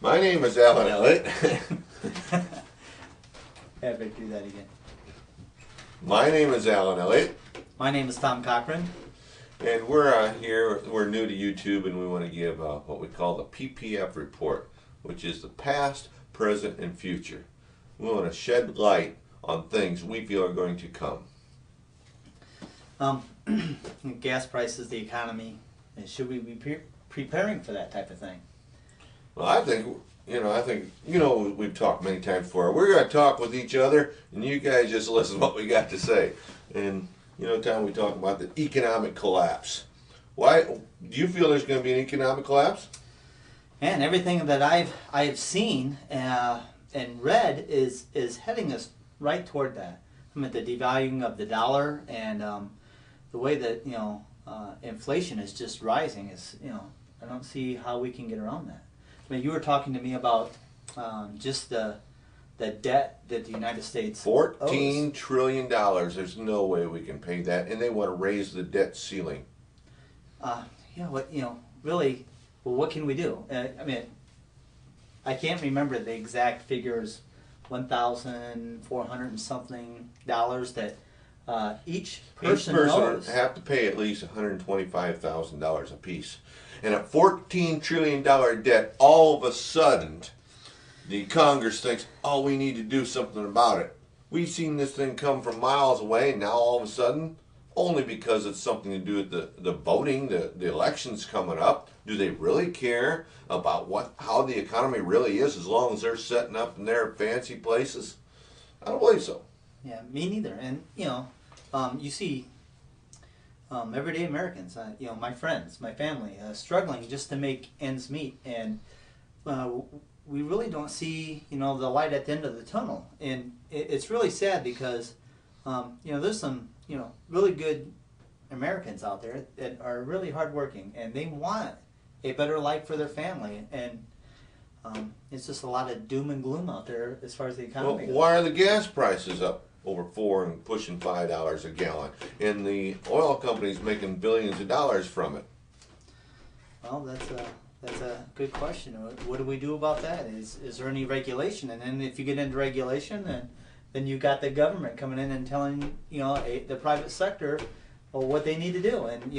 My name is Alan Elliott. Have Vic do that again. My name is Alan Elliott. My name is Tom Cochran. And we're here, we're new to YouTube, and we want to give what we call the PPF report, which is the past, present, and future. We want to shed light on things we feel are going to come. Gas prices, the economy, should we be preparing for that type of thing? Well, I think, we've talked many times before. We're going to talk with each other, and you guys just listen to what we got to say. And, Tom, we talk about the economic collapse. Why, do you feel there's going to be an economic collapse? And everything that I've seen and read is heading us right toward that. I mean, the devaluing of the dollar and the way that inflation is just rising is I don't see how we can get around that. I mean, you were talking to me about just the debt that the United States $14 trillion. There's no way we can pay that, and they want to raise the debt ceiling. Really, well, what can we do? I mean, I can't remember the exact figures, $1,400 and something that each person would have to pay at least $125,000 a piece. And a $14 trillion debt, all of a sudden, the Congress thinks, oh, we need to do something about it. We've seen this thing come from miles away, and now all of a sudden, only because it's something to do with the voting, the elections coming up, do they really care about how the economy really is as long as they're setting up in their fancy places? I don't believe so. Yeah, me neither. And, you see everyday Americans, my friends, my family, struggling just to make ends meet. And we really don't see, the light at the end of the tunnel. And it's really sad because, there's some, really good Americans out there that are really hardworking and they want a better life for their family. And it's just a lot of doom and gloom out there as far as the economy goes. Why are the gas prices up over $4 and pushing $5 a gallon? And the oil companies making billions of dollars from it. Well, that's a good question. What do we do about that? Is there any regulation? And then if you get into regulation, then you got the government coming in and telling the private sector what they need to do, and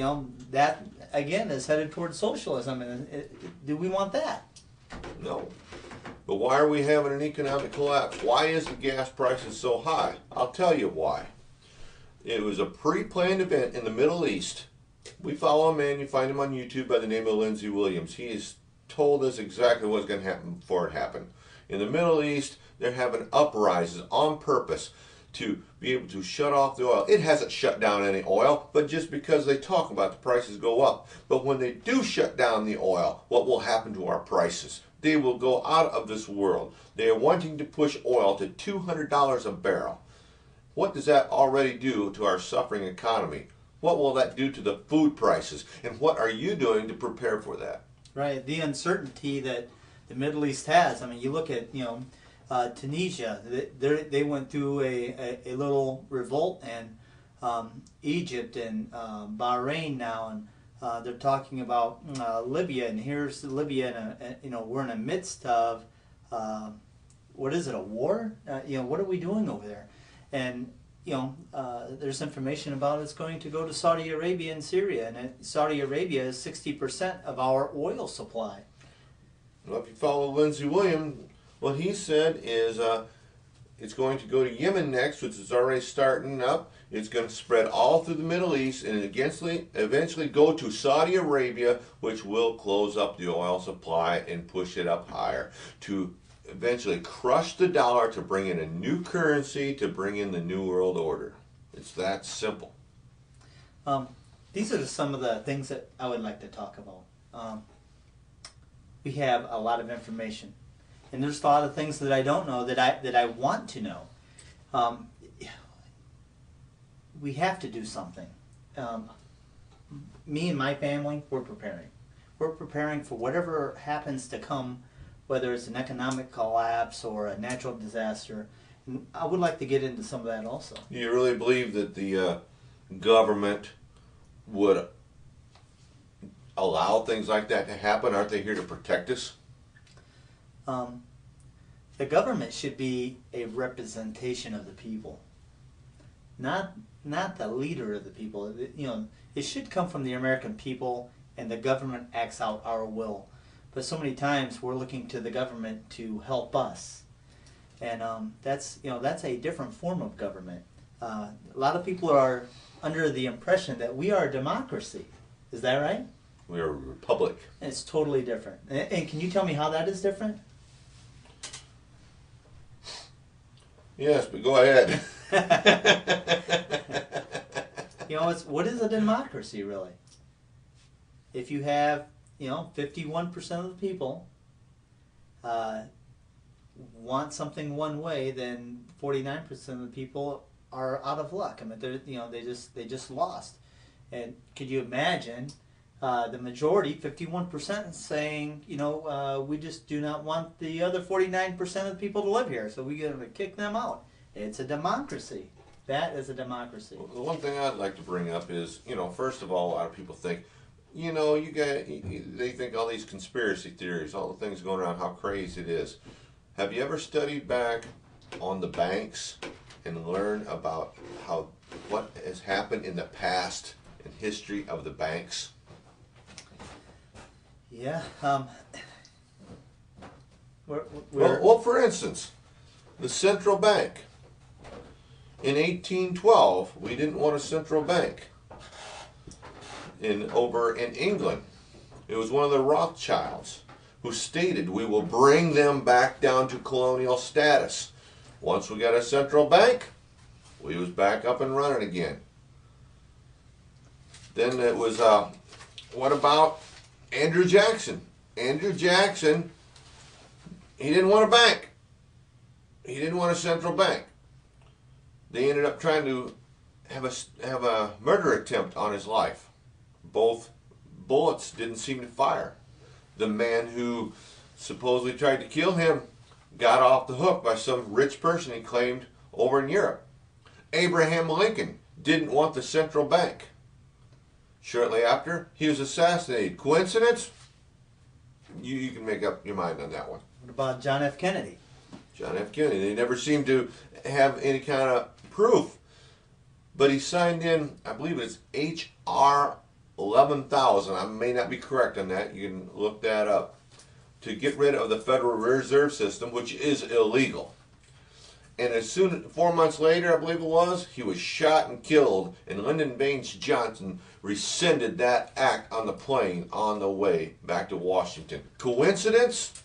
that again is headed towards socialism. And do we want that? No. But why are we having an economic collapse? Why is the gas prices so high? I'll tell you why. It was a pre-planned event in the Middle East. We follow a man, you find him on YouTube, by the name of Lindsey Williams. He has told us exactly what's going to happen before it happened. In the Middle East, they're having uprises on purpose to be able to shut off the oil. It hasn't shut down any oil, but just because they talk about the prices go up. But when they do shut down the oil, what will happen to our prices? They will go out of this world. They are wanting to push oil to $200 a barrel. What does that already do to our suffering economy? What will that do to the food prices? And what are you doing to prepare for that? Right, the uncertainty that the Middle East has. I mean, you look at Tunisia. They went through a little revolt, and Egypt and Bahrain now, and they're talking about Libya. And here's Libya, we're in the midst of what is it? A war? What are we doing over there? And there's information about it's going to go to Saudi Arabia and Syria, and Saudi Arabia is 60% of our oil supply. Well, if you follow Lindsey Williams, what he said is it's going to go to Yemen next, which is already starting up. It's going to spread all through the Middle East and eventually go to Saudi Arabia, which will close up the oil supply and push it up higher to eventually crush the dollar, to bring in a new currency, to bring in the New World Order. It's that simple. These are some of the things that I would like to talk about. We have a lot of information, and there's a lot of things that I don't know that I want to know. We have to do something. Me and my family, we're preparing. We're preparing for whatever happens to come, whether it's an economic collapse or a natural disaster. And I would like to get into some of that also. Do you really believe that the government would allow things like that to happen? Aren't they here to protect us? The government should be a representation of the people, not the leader of the people. It should come from the American people, and the government acts out our will. But so many times we're looking to the government to help us, and that's a different form of government. A lot of people are under the impression that we are a democracy. Is that right? We are a republic. It's totally different. And can you tell me how that is different? Yes, but go ahead. What is a democracy really? If you have 51% of the people want something one way, then 49% of the people are out of luck. I mean, they just lost. And could you imagine the majority, 51%, saying, we just do not want the other 49% of the people to live here, so we got to kick them out. It's a democracy. That is a democracy. Well, the one thing I'd like to bring up is, first of all, a lot of people think, they think all these conspiracy theories, all the things going around, how crazy it is. Have you ever studied back on the banks and learned about what has happened in the past in history of the banks? Yeah. Well, for instance, the central bank. In 1812, we didn't want a central bank. Over in England, it was one of the Rothschilds who stated, we will bring them back down to colonial status. Once we got a central bank, we was back up and running again. Then it was, what about Andrew Jackson? Andrew Jackson, he didn't want a bank. He didn't want a central bank. They ended up trying to have a murder attempt on his life. Both bullets didn't seem to fire. The man who supposedly tried to kill him got off the hook by some rich person he claimed over in Europe. Abraham Lincoln didn't want the central bank. Shortly after, he was assassinated. Coincidence? You can make up your mind on that one. What about John F. Kennedy? John F. Kennedy. They never seemed to have any kind of proof. But he signed in, I believe it's H.R. 11,000. I may not be correct on that. You can look that up. To get rid of the Federal Reserve System, which is illegal. And as soon, 4 months later, I believe it was, he was shot and killed. And Lyndon Baines Johnson rescinded that act on the plane on the way back to Washington. Coincidence?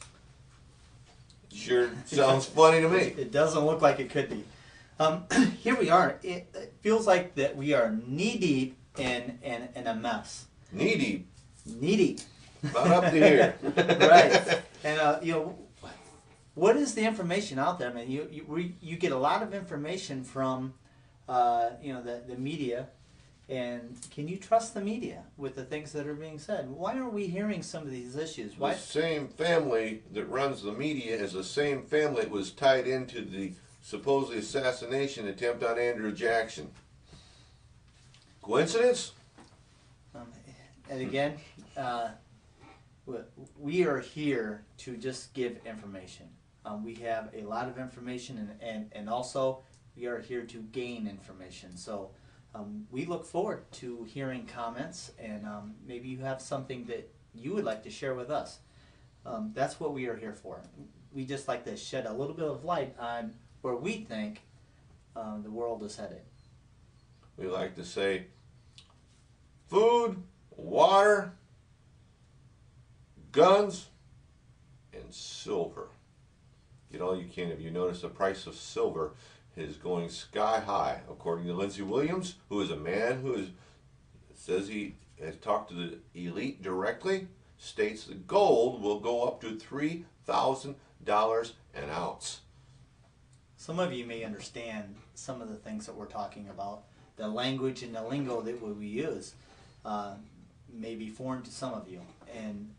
Sure sounds funny to me. It doesn't look like it could be. Here we are. It feels like that we are knee-deep in a mess. Knee-deep? Knee-deep. Not up to here. Right. And, what is the information out there? I mean, you get a lot of information from, the media, and can you trust the media with the things that are being said? Why aren't we hearing some of these issues? Why? The same family that runs the media is the same family that was tied into the supposedly assassination attempt on Andrew Jackson. Coincidence? And again, we are here to just give information. We have a lot of information, and also we are here to gain information. So we look forward to hearing comments, and maybe you have something that you would like to share with us. That's what we are here for. We just like to shed a little bit of light on where we think the world is headed. We like to say food, water, guns, and silver. Get all you can. If you notice, the price of silver is going sky high, according to Lindsey Williams, who is a man who says he has talked to the elite directly, states that gold will go up to $3,000 an ounce. Some of you may understand some of the things that we're talking about. The language and the lingo that we use may be foreign to some of you. And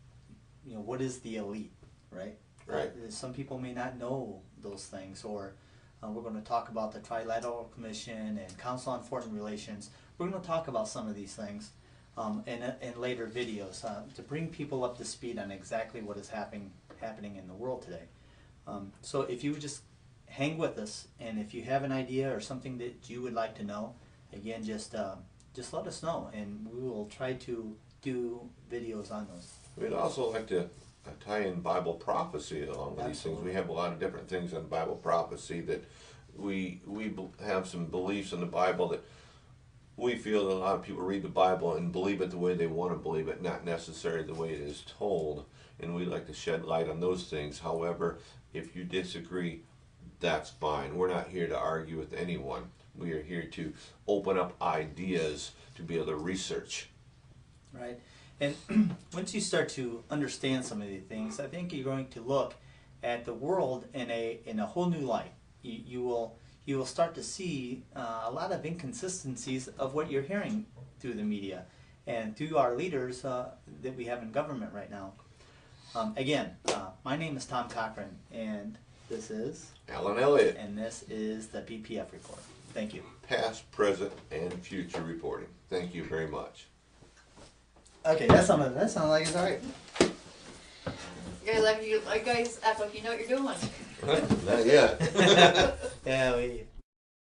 what is the elite, right? Right. Some people may not know those things, or we're going to talk about the Trilateral Commission and Council on Foreign Relations. We're going to talk about some of these things in later videos to bring people up to speed on exactly what is happening in the world today. So if you would just hang with us, and if you have an idea or something that you would like to know, again, just let us know, and we will try to do videos on those. We'd also like to tie in Bible prophecy along with these things. Absolutely. We have a lot of different things on Bible prophecy that we have some beliefs in the Bible that we feel that a lot of people read the Bible and believe it the way they want to believe it, not necessarily the way it is told. And we like to shed light on those things. However, if you disagree, that's fine. We're not here to argue with anyone. We are here to open up ideas to be able to research. Right. And once you start to understand some of these things, I think you're going to look at the world in a whole new light. You will start to see a lot of inconsistencies of what you're hearing through the media and through our leaders that we have in government right now. Again, my name is Tom Cochran, and this is Alan Elliott. And this is the PPF report. Thank you. Past, present, and future reporting. Thank you very much. Okay, that sounded like it's all right. You guys act like you know what you're doing. Not yet. Yeah, we